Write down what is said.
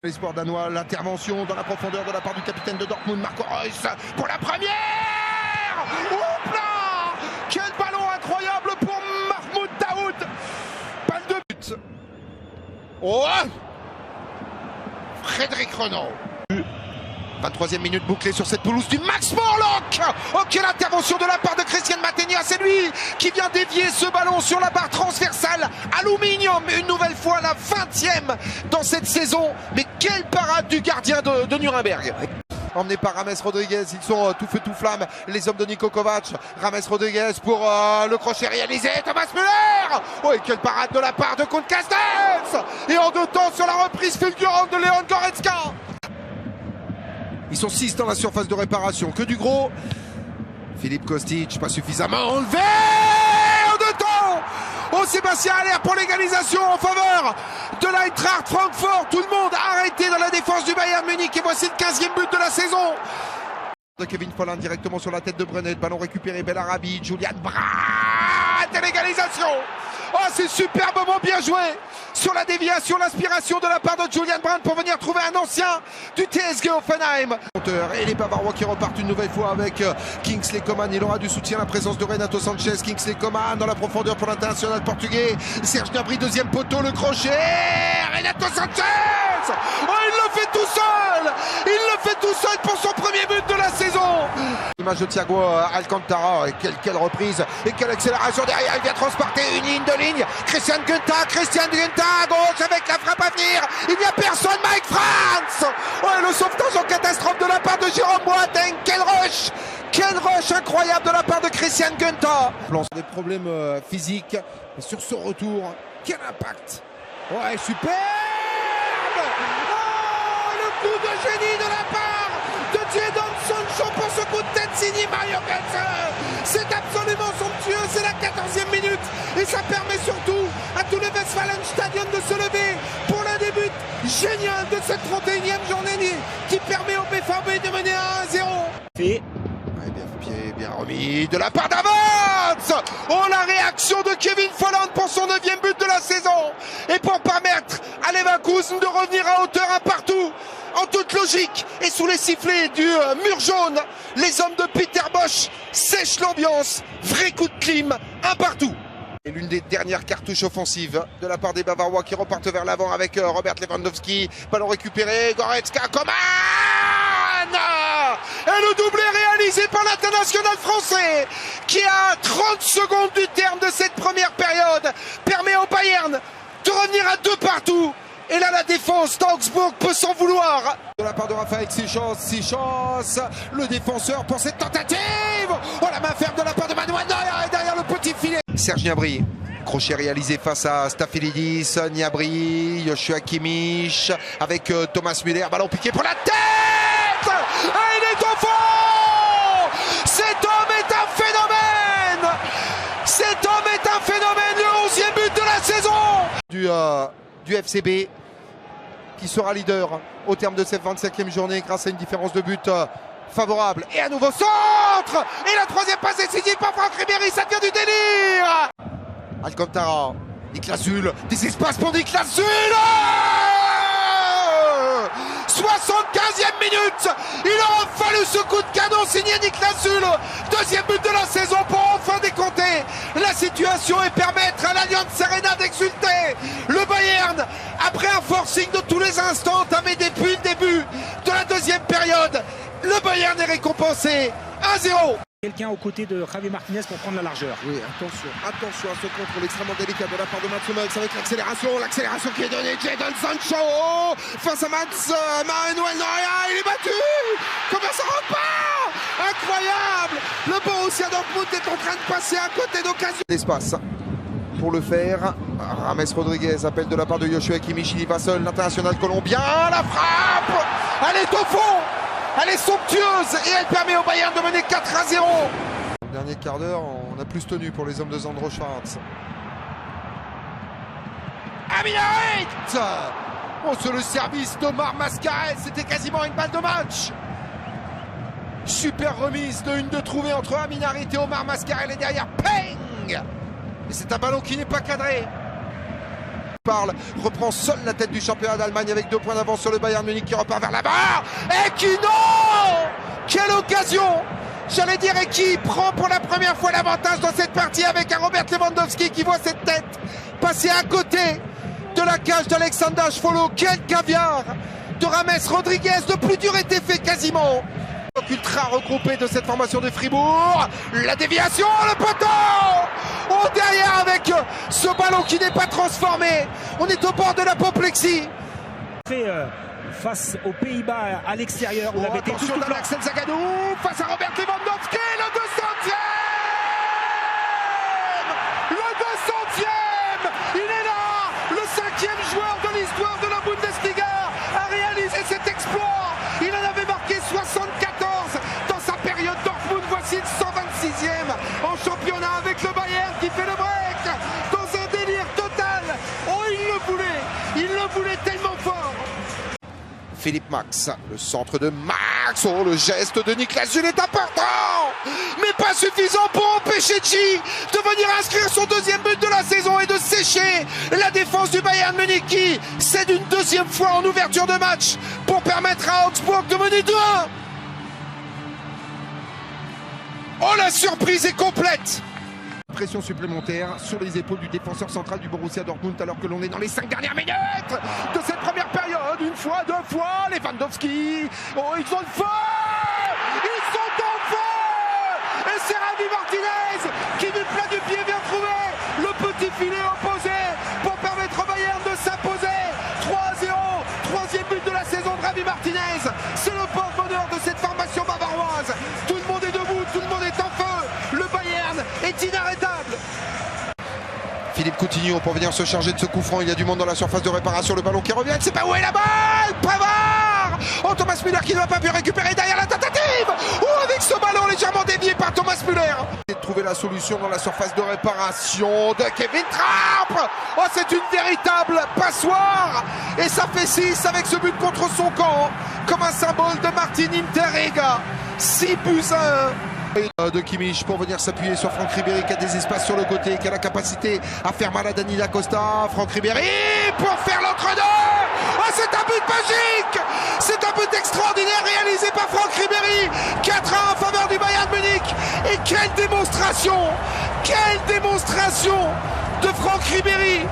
L'espoir danois, l'intervention dans la profondeur de la part du capitaine de Dortmund, Marco Reus, pour la première. Oupla, quel ballon incroyable pour Mahmoud Daoud. Balle de but. Oh, Frédéric Renaud. 23e minute bouclée sur cette pelouse du Max Morlock. Oh, quelle intervention de la part de Christian Maténia. C'est lui qui vient dévier ce ballon sur la barre transversale. Aluminium, une nouvelle fois la 20e dans cette saison. Mais quelle parade du gardien de Nuremberg. Emmené par James Rodriguez, ils sont tout feu tout flamme, les hommes de Niko Kovac. James Rodriguez pour le crochet réalisé, Thomas Müller. Oh, et quelle parade de la part de Count Castells. Et en deux temps sur la reprise fulgurante de Leon Goretzka. Ils sont 6 dans la surface de réparation, que du gros. Philippe Kostic, pas suffisamment enlevé. En deux temps. Oh, Sébastien Haller pour l'égalisation en faveur de l'Eintracht Francfort. Tout le monde a arrêté dans la défense du Bayern Munich. Et voici le 15e but de la saison. De Kevin Folland directement sur la tête de Brenet. Ballon récupéré, Bellarabi, Julian Brandt et l'égalisation. Oh, c'est superbement bien joué sur la déviation, l'aspiration de la part de Julian Brandt pour venir trouver un ancien du TSG Hoffenheim. Et les Bavarois qui repartent une nouvelle fois avec Kingsley Coman. Il aura du soutien, la présence de Renato Sanchez. Kingsley Coman dans la profondeur pour l'international portugais. Serge Gnabry, deuxième poteau, le crochet. Renato Sanchez. Oh, il le fait tout seul. Il le fait tout seul pour son premier but de la saison. Image de Thiago Alcantara. Et quelle reprise et quelle accélération derrière. Il vient transporter une ligne de ligne. Christian Günther à gauche avec la frappe à venir. Il n'y a personne, Mike Franz. Oh, et le sauvetage en catastrophe de la part de Jérôme Boateng. Quel rush incroyable de la part de Christian Günther. Des problèmes physiques. Et sur ce retour, quel impact. Ouais, superbe. Oh, le coup de génie de la part de Jadon Sancho pour ce coup de tête signé Mario Götze. C'est absolument somptueux, c'est la 14e minute et ça permet surtout à tous les Westfalenstadion de se lever pour l'un des buts génial de cette 31e journée qui permet au BVB de mener à 1-0. Fait. Bien remis de la part d'Havertz. Oh, la réaction de Kevin Folland pour son 9e but de la saison et pour permettre à Leverkusen de revenir à hauteur un partout. En toute logique et sous les sifflets du mur jaune, les hommes de Peter Bosch sèchent l'ambiance. Vrai coup de clim, un partout. Et l'une des dernières cartouches offensives de la part des Bavarois qui repartent vers l'avant avec Robert Lewandowski. Ballon récupéré, Goretzka, Coman. Et le doublé réalisé par l'international français qui à 30 secondes du terme de cette première période permet au Bayern de revenir à 2 partout. Et là, la défense d'Augsbourg peut s'en vouloir. De la part de Raphaël Sechos, le défenseur pour cette tentative. Oh, la main ferme de la part de Manuel Neuer derrière le petit filet. Serge Gnabry, crochet réalisé face à Staphylides, Gnabry, Joshua Kimmich avec Thomas Müller. Ballon piqué pour la tête. Ah, il est au fond. Cet homme est un phénomène. Cet homme est un phénomène. Le 11e but de la saison. Du FCB qui sera leader au terme de cette 25e journée grâce à une différence de but favorable. Et à nouveau centre. Et la 3e passe décisive par Franck Ribéry. Ça devient du délire. Alcantara, Niklas Süle, des espaces pour Niklas Süle. 75e minute. Il aura fallu ce coup de canon signé Niklas Süle. 2e but de la saison pour enfin décompter la situation et permettre à l'Allianz Arena d'exulter. Le Bayern, après un forcing de tous les instants entamé depuis le début de la 2e période, le Bayern est récompensé 1-0. Quelqu'un aux côtés de Javi Martinez pour prendre la largeur. Oui, attention à ce contrôle extrêmement délicat de la part de Mats Hummels avec l'accélération qui est donnée. Jadon Sancho face à Manuel Neuer, il est battu. Comment ça repart? Incroyable. Le Borussia Dortmund est en train de passer à côté d'occasion. L'espace pour le faire. James Rodriguez, appel de la part de Joshua Kimmich, il y va seul, l'international colombien. La frappe, elle est au fond. Elle est somptueuse et elle permet au Bayern de mener 4-0. Dans le dernier quart d'heure, on a plus tenu pour les hommes de Sandro Schwarz. Aminarit. Oh, sur le service d'Omar Mascarel, c'était quasiment une balle de match. Super remise de 1-2 trouvée entre Aminarit et Omar Mascarel et derrière, ping. Et c'est un ballon qui n'est pas cadré. Parle, reprend seul la tête du championnat d'Allemagne avec 2 points d'avance sur le Bayern Munich qui repart vers la barre et qui non, quelle occasion, j'allais dire, et qui prend pour la première fois l'avantage dans cette partie avec un Robert Lewandowski qui voit cette tête passer à côté de la cage d'Alexander Schwolo. Quel caviar de James Rodriguez, le plus dur était fait quasiment. Ultra regroupé de cette formation de Fribourg, la déviation, le poteau, oh, derrière avec ce ballon qui n'est pas transformé, on est au bord de l'apoplexie. Face aux Pays-Bas à l'extérieur, on avait été attention d'Axel Zagadou face à Robert Lewandowski, le 200e, il est là, le 5e joueur de l'histoire de la Bundesliga a réalisé cet exploit. Il en avait marqué 74 dans sa période Dortmund. Voici le 126e en championnat avec le Bayern qui fait le break dans un délire total. Oh, il le voulait tellement fort. Philippe Max, le centre de Max, oh, le geste de Niklas Süle est important, mais pas suffisant pour empêcher Chi de venir inscrire son 2e but de la saison et de sécher la défense du Bayern Munich qui cède une 2e fois en ouverture de match pour permettre à Augsburg de mener 2-1. Oh, la surprise est complète. Pression supplémentaire sur les épaules du défenseur central du Borussia Dortmund alors que l'on est dans les 5 dernières minutes de cette première période. Une fois, 2 fois, Lewandowski. Oh, ils sont en feu! Ils sont en feu! Et c'est Javi Martinez qui du plat du pied vient trouver le petit filet opposé pour permettre au Bayern de s'imposer. 3-0, 3e but de la saison de Javi Martinez. C'est le porte-bonheur de cette formation bavaroise. Tout le monde est debout, tout le monde est en feu. Le Bayern est inarrêtable. Philippe Coutinho pour venir se charger de ce coup franc. Il y a du monde dans la surface de réparation. Le ballon qui revient. C'est pas où est la balle. Pavard. Oh, Thomas Müller qui ne va pas pu récupérer derrière la tentative. Oh, avec ce ballon légèrement dévié par Thomas Müller. Et de trouver la solution dans la surface de réparation de Kevin Trapp. Oh, c'est une véritable passoire. Et ça fait 6 avec ce but contre son camp. Comme un symbole de Martin Hinteregger. 6 buts à 1. De Kimmich pour venir s'appuyer sur Franck Ribéry qui a des espaces sur le côté, qui a la capacité à faire mal à Dani Da Costa. Franck Ribéry pour faire l'entre-deux. Oh, c'est un but magique, c'est un but extraordinaire réalisé par Franck Ribéry. 4-1 en faveur du Bayern Munich. Et quelle démonstration de Franck Ribéry.